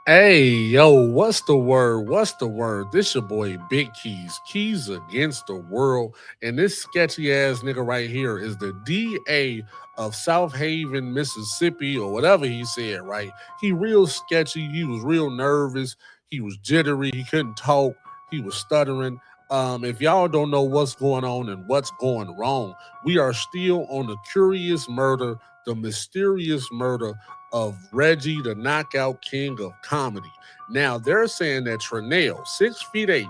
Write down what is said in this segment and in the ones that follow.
Hey, yo, what's the word? What's the word? This your boy Big Keys. Keys against the world. And this sketchy ass nigga right here is the DA of South Haven, Mississippi, or whatever he said, right? He real sketchy. He was real nervous. He was jittery. He couldn't talk. He was stuttering. If y'all don't know what's going on and what's going wrong, we are still on the curious murder, the mysterious murder of Reggie, the knockout king of comedy. Now they're saying that Trinell, 6 feet eight,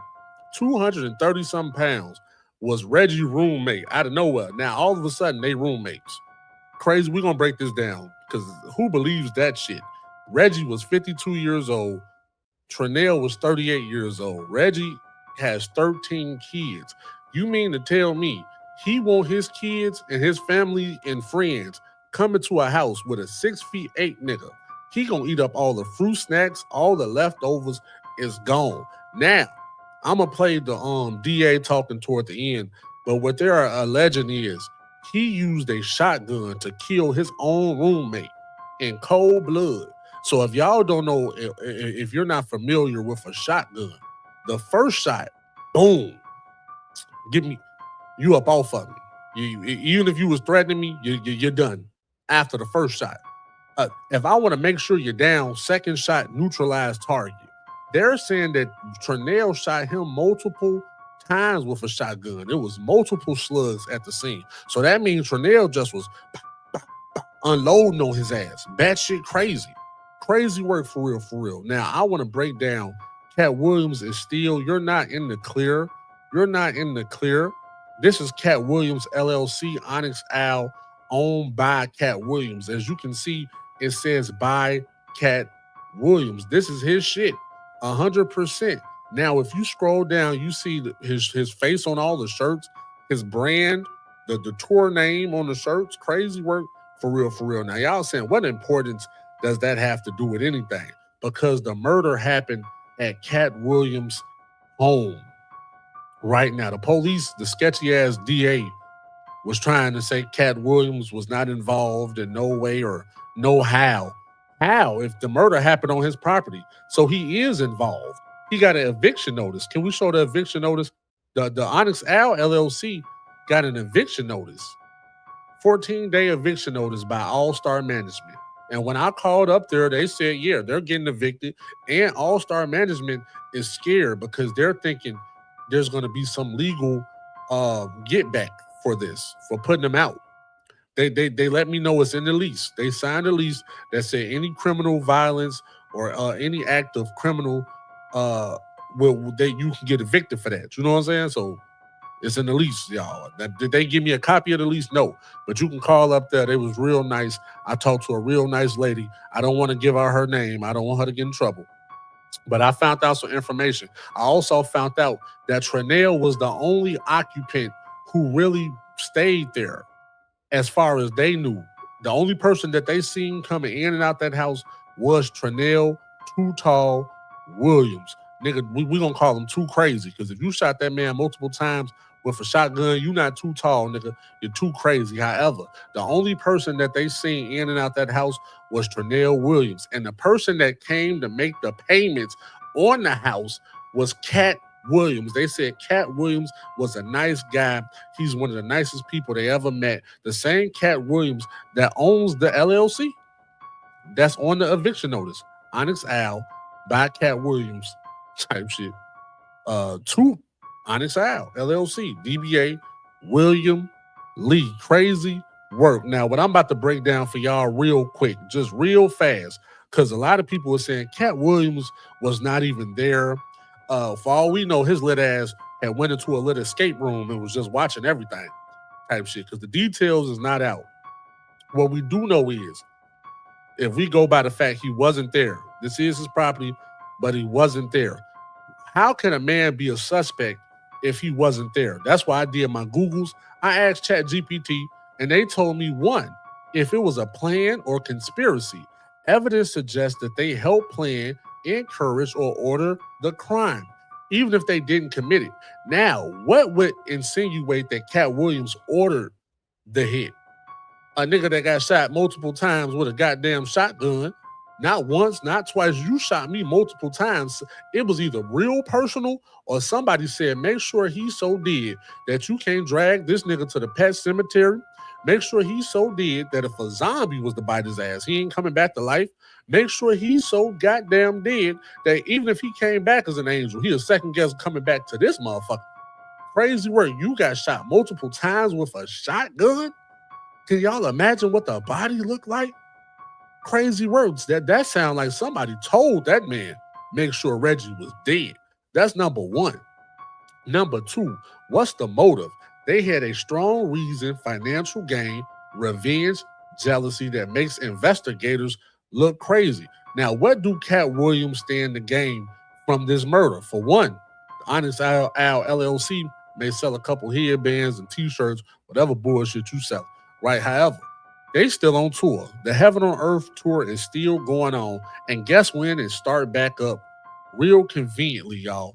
230 some pounds, was Reggie's roommate out of nowhere. Now all of a sudden they roommates. Crazy. We're gonna break this down because who believes that shit? Reggie was 52 years old. Trinell was 38 years old. Reggie has 13 kids. You mean to tell me he want his kids and his family and friends coming to a house with a 6 feet eight nigga? He gonna eat up all the fruit snacks, all the leftovers is gone. Now, I'ma play the DA talking toward the end, but what they're alleging is he used a shotgun to kill his own roommate in cold blood. So if y'all don't know, if you're not familiar with a shotgun, the first shot, boom, get me you up off of me. Even if you was threatening me, you're done after the first shot. If I want to make sure you're down, second shot neutralized target. They're saying that Trinell shot him multiple times with a shotgun. It was multiple slugs at the scene. So that means Trinell just was unloading on his ass. Batshit crazy. Crazy work for real, for real. Now, I want to break down Cat Williams is still, you're not in the clear. You're not in the clear. This is Cat Williams LLC, Onyx Owl, owned by Cat Williams. As you can see, it says by Cat Williams. This is his shit, 100%. Now, if you scroll down, you see his face on all the shirts, his brand, the tour name on the shirts. Crazy work for real, for real. Now, y'all saying, what importance does that have to do with anything? Because the murder happened at Cat Williams' home right now. The police, the sketchy ass DA, was trying to say Cat Williams was not involved in no way or no how. How if the murder happened on his property? So he is involved. He got an eviction notice. Can we show the eviction notice? The Onyx Owl LLC got an eviction notice, 14-day eviction notice by All Star Management. And when I called up there, they said, yeah, they're getting evicted. And All Star Management is scared because they're thinking there's going to be some legal get back for this, for putting them out. They let me know it's in the lease. They signed a lease that said any criminal violence or any act of criminal will they you can get evicted for that. You know what I'm saying? So it's in the lease, y'all. Did they give me a copy of the lease? No. But you can call up there. They was real nice. I talked to a real nice lady. I don't want to give out her name. I don't want her to get in trouble. But I found out some information. I also found out that Trinell was the only occupant who really stayed there as far as they knew. The only person that they seen coming in and out that house was Trinell Too Tall Williams. Nigga, we gonna call him too crazy. Because if you shot that man multiple times with a shotgun, you not too tall, nigga. You're too crazy. However, the only person that they seen in and out that house was Trinell Williams. And the person that came to make the payments on the house was Cat Williams. They said Cat Williams was a nice guy. He's one of the nicest people they ever met. The same Cat Williams that owns the LLC that's on the eviction notice. Onyx Owl by Cat Williams type shit. To Onyx Owl, LLC, DBA William Lee. Crazy work. Now, what I'm about to break down for y'all real quick, just real fast, because a lot of people are saying Cat Williams was not even there. For all we know, his lit ass had went into a lit escape room and was just watching everything type shit, because the details is not out. What we do know is if we go by the fact he wasn't there, this is his property, but he wasn't there. How can a man be a suspect if he wasn't there? That's why I did my Googles. I asked ChatGPT, and they told me one, if it was a plan or conspiracy, evidence suggests that they helped plan, encourage, or order the crime, even if they didn't commit it. Now, what would insinuate that Cat Williams ordered the hit? A nigga that got shot multiple times with a goddamn shotgun. Not once, not twice. You shot me multiple times. It was either real personal or somebody said, make sure he's so dead that you can't drag this nigga to the pet cemetery. Make sure he's so dead that if a zombie was to bite his ass, he ain't coming back to life. Make sure he's so goddamn dead that even if he came back as an angel, he a second guess coming back to this motherfucker. Crazy work. You got shot multiple times with a shotgun? Can y'all imagine what the body looked like? Crazy words. That sound like somebody told that man make sure Reggie was dead. That's number one. Number two, what's the motive? They had a strong reason, financial gain, revenge, jealousy that makes investigators look crazy. Now, what do Katt Williams stand to gain from this murder? For one, Honest Al LLC may sell a couple headbands and t-shirts, whatever bullshit you sell, right? However, they still on tour. The Heaven on Earth tour is still going on. And guess when it start back up? Real conveniently, y'all.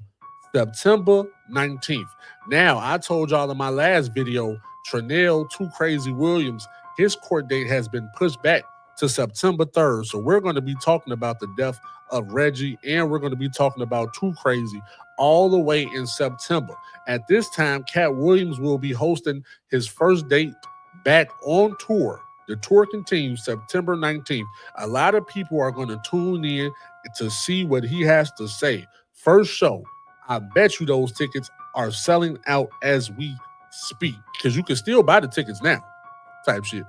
September 19th. Now, I told y'all in my last video, Tranell Too Crazy Williams, his court date has been pushed back to September 3rd. So we're going to be talking about the death of Reggie, and we're going to be talking about Too Crazy all the way in September. At this time, Katt Williams will be hosting his first date back on tour. The tour continues September 19th. A lot of people are going to tune in to see what he has to say. First show, I bet you those tickets are selling out as we speak because you can still buy the tickets now, type shit.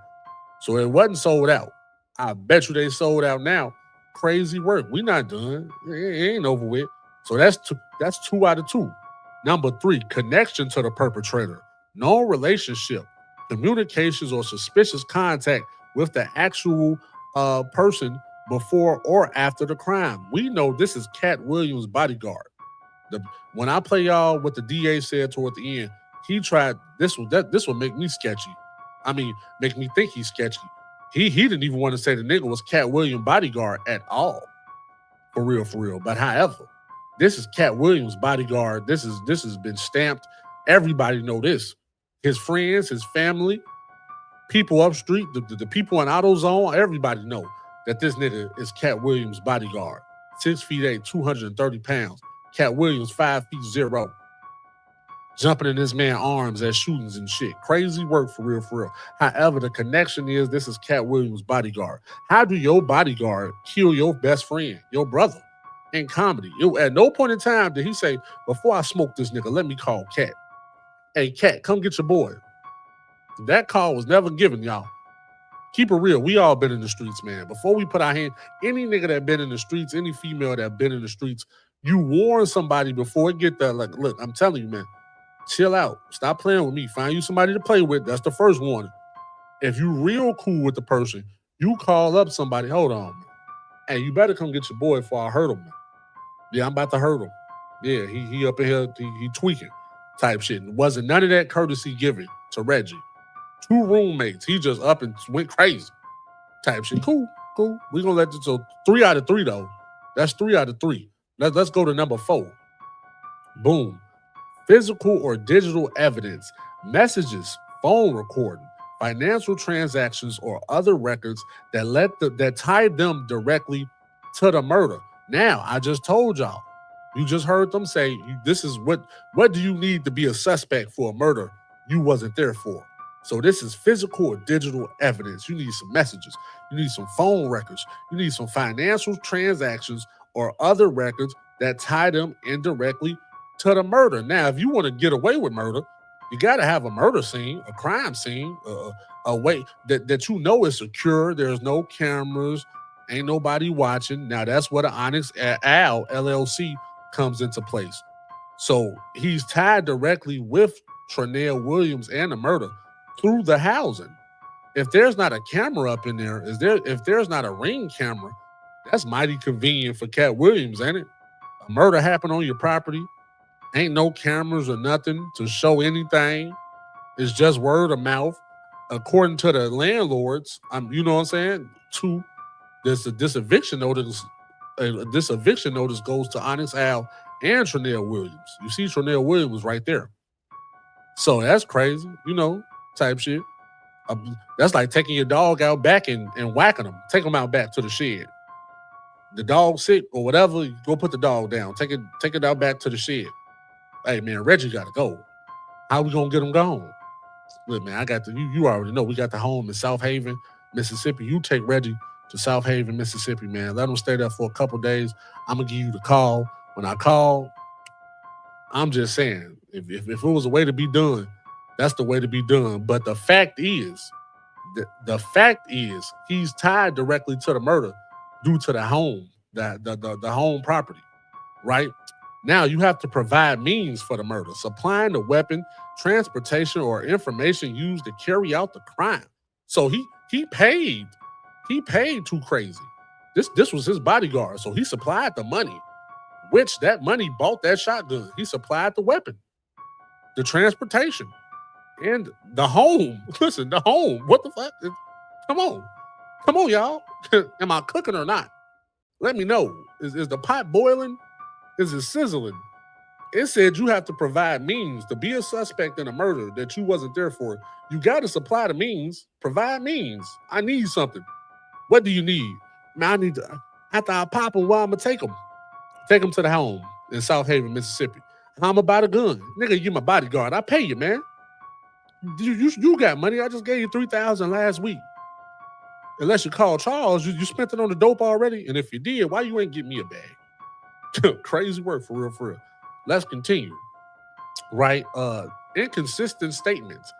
So it wasn't sold out. I bet you they sold out now. Crazy work. We not done. It ain't over with. So that's two out of two. Number three, connection to the perpetrator. No relationship, communications, or suspicious contact with the actual person before or after the crime. We know this is Katt Williams' bodyguard. When I play y'all what the DA said toward the end, he tried this will make me sketchy. I mean, make me think he's sketchy. He didn't even want to say the nigga was Katt Williams' bodyguard at all. For real. But however, this is Katt Williams' bodyguard. This has been stamped. Everybody know this. His friends, his family, people up street, the people in AutoZone, everybody know that this nigga is Katt Williams' bodyguard. 6'8", 230 pounds. Katt Williams, 5'0", jumping in this man's arms at shootings and shit. Crazy work for real. However, the connection is this is Katt Williams' bodyguard. How do your bodyguard kill your best friend, your brother, in comedy? At no point in time did he say, before I smoke this nigga, let me call Katt. Hey, Katt, come get your boy. That call was never given, y'all. Keep it real. We all been in the streets, man. Before we put our hand, any nigga that been in the streets, any female that been in the streets, you warn somebody before it get there. Like, look, I'm telling you, man, chill out. Stop playing with me. Find you somebody to play with. That's the first warning. If you real cool with the person, you call up somebody. Hold on, man. Hey, you better come get your boy before I hurt him, man. Yeah, I'm about to hurt him. Yeah, he up in here, he tweaking type shit. And wasn't none of that courtesy given to Reggie. 2 roommates. He just up and went crazy type shit. Cool. We gonna let this go. 3 out of 3 though. That's 3 out of 3. Let's go to number 4. Boom. Physical or digital evidence, messages, phone recording, financial transactions, or other records that tied them directly to the murder. Now, I just told y'all. You just heard them say this is what do you need to be a suspect for a murder you wasn't there for? So this is physical or digital evidence. You need some messages. You need some phone records. You need some financial transactions or other records that tie them indirectly to the murder. Now, if you want to get away with murder, you got to have a murder scene, a crime scene, a way that you know is secure. There's no cameras, ain't nobody watching. Now, that's where the Honest Al LLC comes into place. So he's tied directly with Tranell Williams and the murder through the housing. If there's not a camera up in there, if there's not a ring camera, that's mighty convenient for Katt Williams, ain't it? A murder happened on your property. Ain't no cameras or nothing to show anything. It's just word of mouth. According to the landlords, you know what I'm saying? This eviction notice goes to Honest Al and Tranell Williams. You see Tranell Williams right there. So that's crazy, type shit. That's like taking your dog out back and whacking him. Take him out back to the shed. The dog sick or whatever, you go put the dog down. Take it out back to the shed. Hey man, Reggie gotta go. How we gonna get him gone? Look, man, I got the you already know we got the home in South Haven, Mississippi. You take Reggie to South Haven, Mississippi, man. Let him stay there for a couple days. I'm gonna give you the call. When I call, I'm just saying, if it was a way to be done, that's the way to be done. But the fact is, he's tied directly to the murder due to the home, the home property, right? Now you have to provide means for the murder, supplying the weapon, transportation, or information used to carry out the crime. So he paid, he paid too crazy. This was his bodyguard, so he supplied the money, which that money bought that shotgun. He supplied the weapon, the transportation, and the home. Listen, the home. What the fuck? Come on, come on, y'all. Am I cooking or not? Let me know. Is the pot boiling? Is it sizzling? It said you have to provide means to be a suspect in a murder that you wasn't there for. You got to supply the means. Provide means. I need something. What do you need? Man, I need to. After I pop them, where I'm gonna take them? Take them to the home in South Haven, Mississippi. How I'm about a gun, nigga. You my bodyguard. I pay you, man. You got money. I just gave you 3,000 last week. Unless you call Charles, you spent it on the dope already. And if you did, why you ain't get me a bag? Crazy work for real, for real. Let's continue. Right? Inconsistent statements,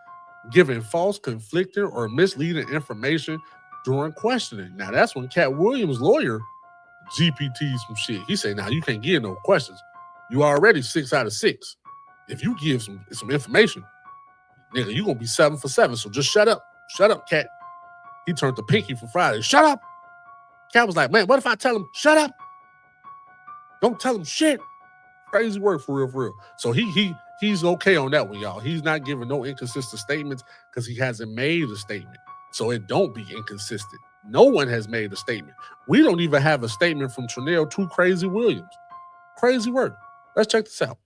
giving false, conflicting, or misleading information during questioning. Now that's when Katt Williams' lawyer GPT'd some shit. He said, "Now you can't give no questions. You already 6 out of 6. If you give some information, nigga, you gonna be 7 for 7. So just shut up. Shut up, Katt." He turned to Pinky for Friday. Shut up. Katt was like, "Man, what if I tell him, shut up? Don't tell him shit." Crazy work for real, for real. So he's okay on that one, y'all. He's not giving no inconsistent statements because he hasn't made a statement. So it don't be inconsistent. No one has made a statement. We don't even have a statement from Trinell Too Crazy Williams. Crazy work. Let's check this out.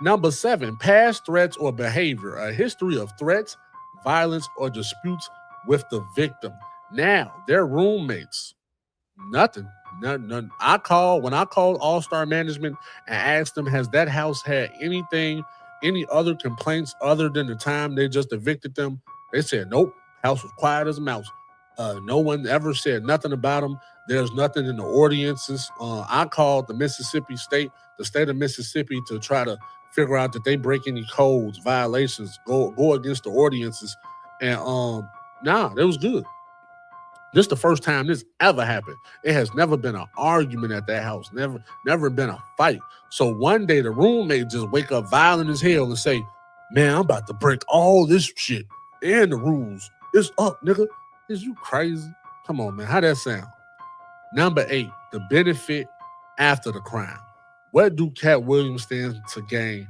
Number 7, past threats or behavior, a history of threats, violence, or disputes with the victim. Now, they're roommates. Nothing. None. When I called All Star Management and asked them, has that house had any other complaints other than the time they just evicted them? They said, nope. House was quiet as a mouse. No one ever said nothing about them. There's nothing in the ordinances. I called the state of Mississippi, to try to figure out that they break any codes, violations, go against the ordinances, and nah, that was good. This is the first time this ever happened. It has never been an argument at that house. Never been a fight. So one day the roommate just wake up violent as hell and say, "Man, I'm about to break all this shit and the rules. It's up, nigga." Is you crazy? Come on, man. How that sound? Number 8, the benefit after the crime. What do Katt Williams stand to gain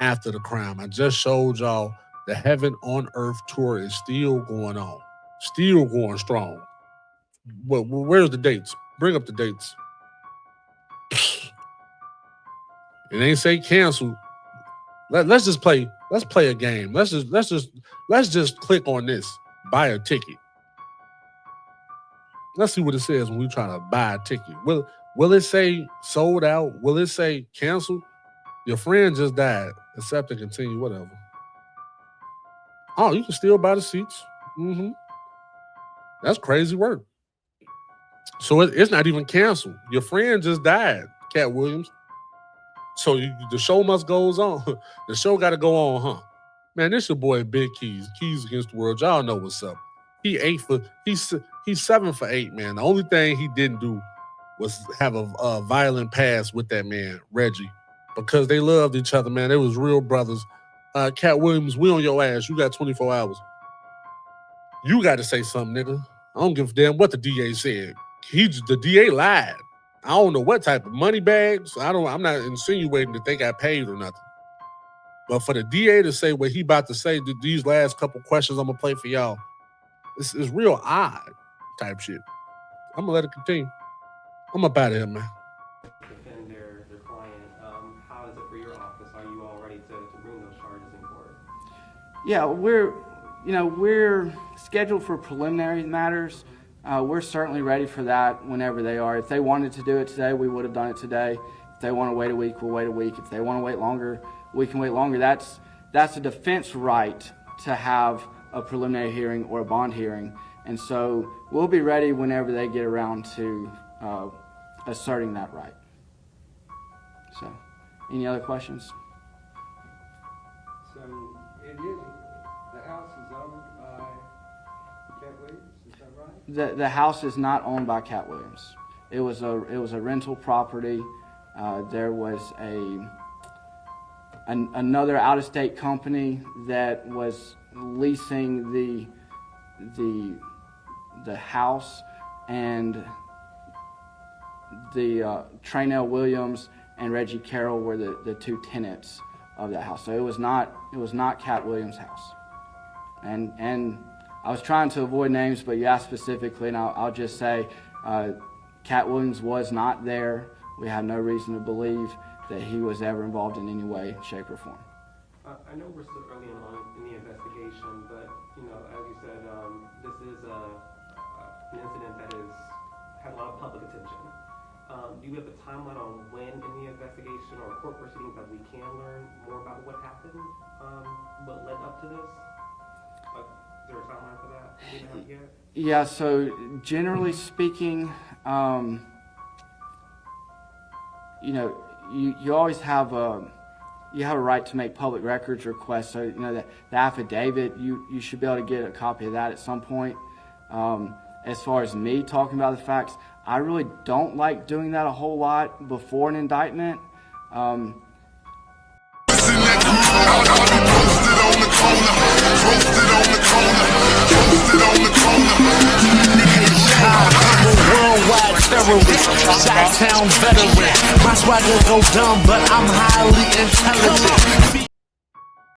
after the crime? I just showed y'all the Heaven on Earth tour is still going on. Still going strong. Well, where's the dates? Bring up the dates. It ain't say cancel. Let's just play. Let's play a game. Let's just click on this. Buy a ticket. Let's see what it says when we try to buy a ticket. Will it say sold out? Will it say cancel? Your friend just died. Accept and continue. Whatever. Oh, you can still buy the seats. Mm-hmm. That's crazy work. So it's not even canceled. Your friend just died, Katt Williams. So the show must goes on. The show got to go on, huh? Man, this your boy Big Keys. Keys Against the World. Y'all know what's up. He's 7 for 8, man. The only thing he didn't do was have a violent past with that man Reggie, because they loved each other, man. They was real brothers. Katt Williams, we on your ass. You got 24 hours. You got to say something, nigga. I don't give a damn what the DA said. The DA lied. I don't know what type of money bags. I'm not insinuating that they got paid or nothing. But for the DA to say what he about to say, these last couple questions I'm gonna play for y'all, it's real odd type shit. I'm gonna let it continue. I'm up out of here, man. Defend their client. How is it for your office? Are you all ready to bring those charges in court? Yeah, we're scheduled for preliminary matters. we're certainly ready for that whenever they are. If they wanted to do it today, we would have done it today. If they want to wait a week, we'll wait a week. If they want to wait longer, we can wait longer. That's a defense right to have a preliminary hearing or a bond hearing. And so we'll be ready whenever they get around to asserting that right. So, any other questions? So the house is owned by Katt Williams, is that right? The house is not owned by Katt Williams. It was a rental property. There was another out-of-state company that was leasing the house, and the Traynell Williams and Reggie Carroll were the two tenants of that house. So it was not Katt Williams' house. And I was trying to avoid names, but you asked specifically, and I'll just say Katt Williams was not there. We have no reason to believe that he was ever involved in any way, shape, or form. I know we're still early on in the investigation, but as you said, this is an incident that has had a lot of public attention. Do you have a timeline on when in the investigation or court proceedings that we can learn more about what happened, what led up to this? Like, is there a timeline for that? Do we have yet? Yeah, so generally speaking, you always have a right to make public records requests. So the affidavit, you should be able to get a copy of that at some point. As far as me talking about the facts, I really don't like doing that a whole lot before an indictment. Worldwide terrorist, Chi-Town veteran. My swagger go dumb, but I'm highly intelligent.